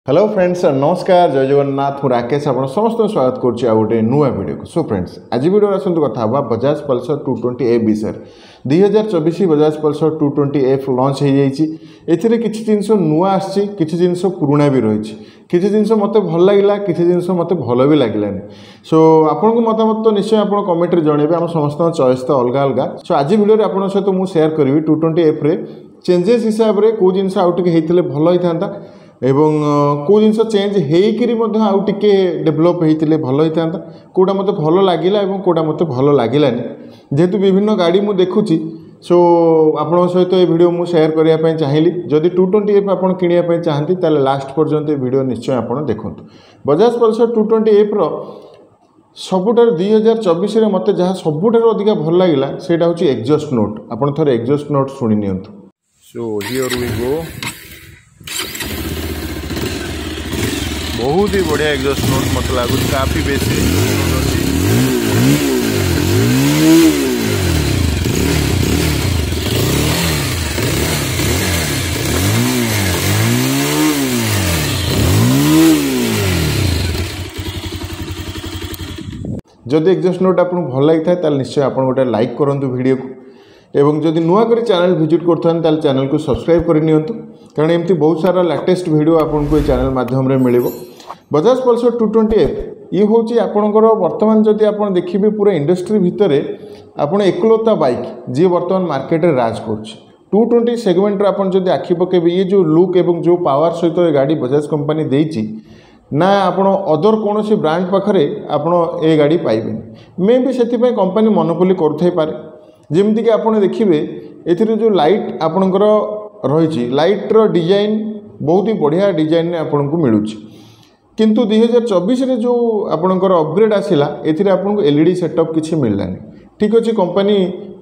Hello friends नमस्कार जय जगन्नाथ मु राकेश आप समस्त स्वागत करुच्ची आ गोटे नुआ वीडियो सो फ्रेंड्स आज वीडियो आसतु कथा बजाज पल्सर 220F विषय 2024 बजाज पल्सर 220F लॉन्च हो जाइए किसी जिनस नुआ आसी किसी जिनस पुराणा भी रही किसी जिनस मत भल लगे किसी जिनस मत भल भी लगलानी सो आपन को मतामत तो निश्चय आप कमेंट रे जनइबे आम समस्त चॉइस तो अलग अलग सो आज वीडियो आप सहित मुझे शेयर करी 220F रे चेंजेस हिसाब से कौ जिन आउ टे भल होता एवं कौ जिन चेंज होकर आउ टे डेभलप होते भल होता कौटा मत भल लगे और कौटा मत भल लगलानी जेहेतु विभिन्न गाड़ी मुझे देखुची सो आपण सहित ये वीडियो मुझे शेयर करने चाहिए जदि 220F आप किणापी चाहती ताले लास्ट पर्यंत वीडियो निश्चय आप देखूँ बजाज पल्सर 220F रो सबुठार 2024 रे मते जहाँ सबुठार अधिक भल लगे सेटा हूँ एग्जॉस्ट नोट आपन थोड़े एग्जॉस्ट नोट शुणी नियंतु सो हियर वी गो बहुत ही बढ़िया एग्जॉस्ट नोट मत लगुच काफी बेसी जदि एग्जॉस्ट नोट आपको भल लगी था निश्चय आप गोटे लाइक करूँ वीडियो को एवं जदि नुआ कर चैनल विजिट करते चैनल को सब्सक्राइब करनी कारण एमती बहुत सारा लेटेस्ट वीडियो आपको ये चैनल माध्यम मिल बजाज पल्सर 220F ये हूँ आपणकर बर्तमान जदि आप देखिए पूरा इंडस्ट्री भितर आपड़ एकलता बाइक जी बर्तमान मार्केट में राज कर 220 सेगमेंट आप आखि पकेबे ये जो लुक एवं जो पावर सहित ये गाड़ी बजाज कंपनी देती ना आपण अदर कौन सी ब्रांड पाखे आपण ए गाड़ी पाइबे मे भी से कंपनी मोनोपोली करें जमीक आप देखिए ए जो लाइट आपणकर रही लाइट्र डिजाइन बहुत ही बढ़िया डिजाइन आपको मिलूँ किंतु 2024 रे जो आपणकर अपग्रेड आसला आपको एलईडी सेटअप किसी मिललानी ठीक अच्छे कंपनी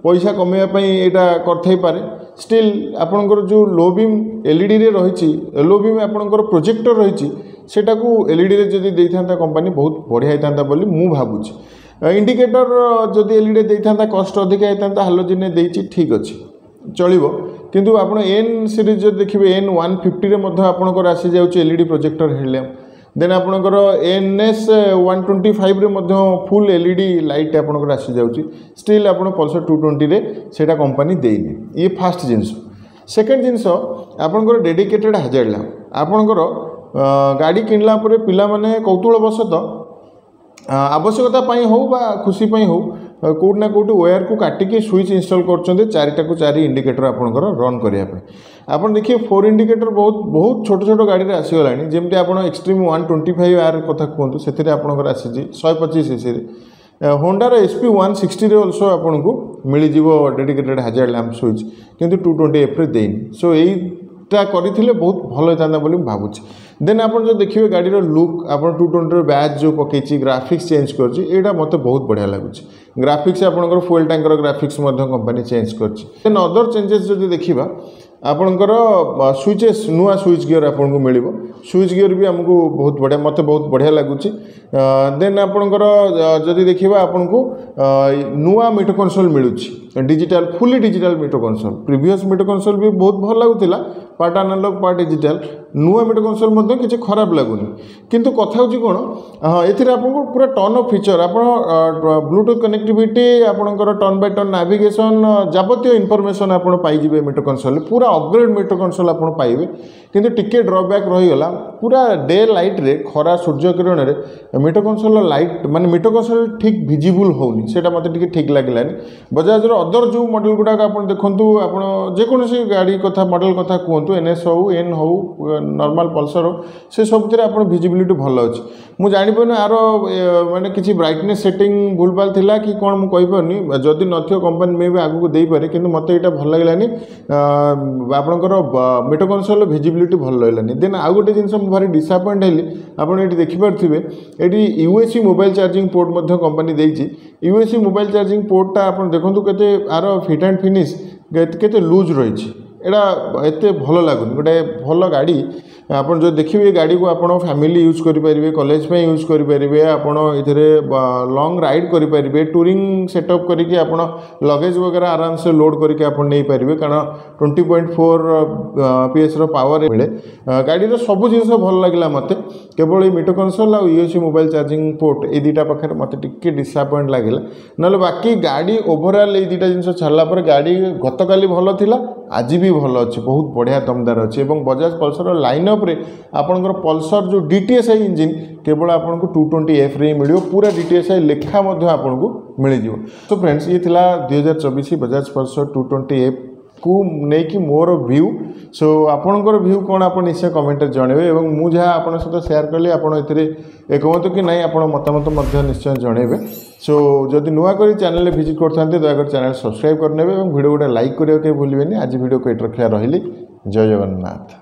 पैसा कमेवाई यहाँ करे स्टिल आपणकर जो लो बीम एलईडी रे रही लो बीम आपणकर प्रोजेक्टर रही सेटा को एलईडी रे जदि देता कंपनी बहुत बढ़िया होता बोली मु भावुची इंडिकेटर जदि एलईडी देता कस्ट अधिका होता हालोजिन देती ठीक अच्छे चलो किंतु आप एन सीरीज जो देखिए N150 रे आपणकर आसी जाऊँगी एलईडी प्रोजेक्टर हेडलैम्प देन आपणकर NS 125 रे फुल एलईडी लाइट आपणकर आसी जाऊँगी स्टिल आप पल्सर 220 रे सेटा कंपनी देनी ये फास्ट जिनस सेकेंड जिनस आपणकर डेडिकेटेड हाजर लैम्प आपणकर गाड़ी किणला पिला माने कौतूहलवशत आवश्यकता हो बा खुशी हो कौट ना कौट वायर को काटिकी स्विच इंस्टॉल कर चारिटा को चारि इंडिकेटर आपंकर रन करने आप देखिए 4 इंडिकेटर बहुत छोट छोट गाड़ी आसीगला जमी आप एक्सट्रीम 125R कथा कहतु से आपंकर आसी 125 cc होंडार SP 160 ऑल्सो आपको मिल डेडिकेटेड हाजर लैम्प स्विच किंतु 220F रे देनी सो यहीटा करते बहुत भल होता बोली भावुँ देन आप जो देखिए गाड़ी लुक आप 220 बैच जो पकई ग्राफिक्स चेंज कर मत बहुत बढ़िया लगुच ग्राफिक्स आपंकर fuel tanker graphics company change कर देन अदर चेंजेस जो देखा आपणकर स्विचेस नुआ स्विच गियर आपको मिल स्विच गियर भी आमको बहुत बढ़िया मत बहुत बढ़िया लगुच देन आपणकर जदि देखा आपको नुआ मीटर कंसोल मिलूँ digital fully digital meter console previous meter console भी बहुत भल लगुला पार्ट एनालॉग पार्ट डिजिटल नुआ मीटर कंसोल किसी खराब लगुनि किंतु कथा हूँ कौन एथिरे आपको पूरा टन ऑफ फीचर आप ब्लूटूथ कनेक्टिविटी आपणकर टर्न बाय टर्न नेविगेशन जाबतीय इनफॉरमेशन आप पाइबे मीटर कंसोल पूरा अपग्रेड मीटर कंसोल आप पाइबे किंतु टिके ड्रॉबैक रहीगला पूरा डे लाइट रे खरा सूर्य किरण रे मीटर कंसोल लाइट माने मीटर कंसोल ठीक विजिबल होनी सेटा मते टिके ठीक लागिलानी बजाज रो अदर जो मॉडल गुडा आप देखंतु आप जेकोसी गाड़ी कथा मॉडल कथा कहतु NS हो N हो नॉर्मल पल्सर हो से सब आप विजिबिलिटी भल अच्छे मुझे जापर आर माने किसी ब्राइटनेस सेटिंग भूलभाल थिला कि कौन मुझे कहीपरनी जदि नथियो कंपनी में भी आगू देपे कि मत यहाँ भल लगलानी आपणकर मीटर कंसोल विजिबिलिटी भल लगलानी देन आउ गोटे जिन भारी डिसअपॉइंट हेली आपड़ ये देखिपे ये USB mobile charging port company देती USB मोबाइल चार्जिंग पोर्टा आप देखो के आर फिट एंड फिनिश के लूज रही एटा एत भल लगुनि गोटे भल गाड़ी ଆପଣ जो देखिए गाड़ी को आप फैमिली यूज करेंगे कॉलेज में यूज करेंगे आपड़ ये लॉन्ग राइड करेंगे टूरिंग सेटअप करके आप लगेज वगैरह आराम से लोड करके आप नहीं पारे कारण 20.4 PS पावर मिले गाड़ी सब जिन भल लगे मत केवल ये मीटर कंसोल और यूएसबी मोबाइल चार्जिंग पोर्ट ये दुटा पाखे मत टिके डिसअपॉइंट लगे ना बाकी गाड़ी ओवरऑल ये दुटा जिन छाड़ा पर गाड़ी गतकाली भल थिला आज भी भल अच्छे बहुत बढ़िया दमदार अच्छे और बजाज पल्सर लाइनअप रे आपंकर पल्सर जो DTSI इंजिन केवल आपको 220F रे मिल पूरा DTSI लेखा आपको मिल जाव। तो फ्रेंड्स ये थिला 2024 बजाज पल्सर 220F को लेकिन मोर व्यू सो आपणकर व्यू कौन आप निश्चय कमेंट जनइबे और मुझे आपन सहित शेयर कली आप एकमत कि नहीं आप मतामत निश्चय जनइबे। सो जदि नुआ करी चैनल विजिट करते दयाकर चैनल सब्सक्राइब करने और वीडियो गोटे लाइक करने भूलें। आज वीडियो को ये रखा रही। जय जगन्नाथ।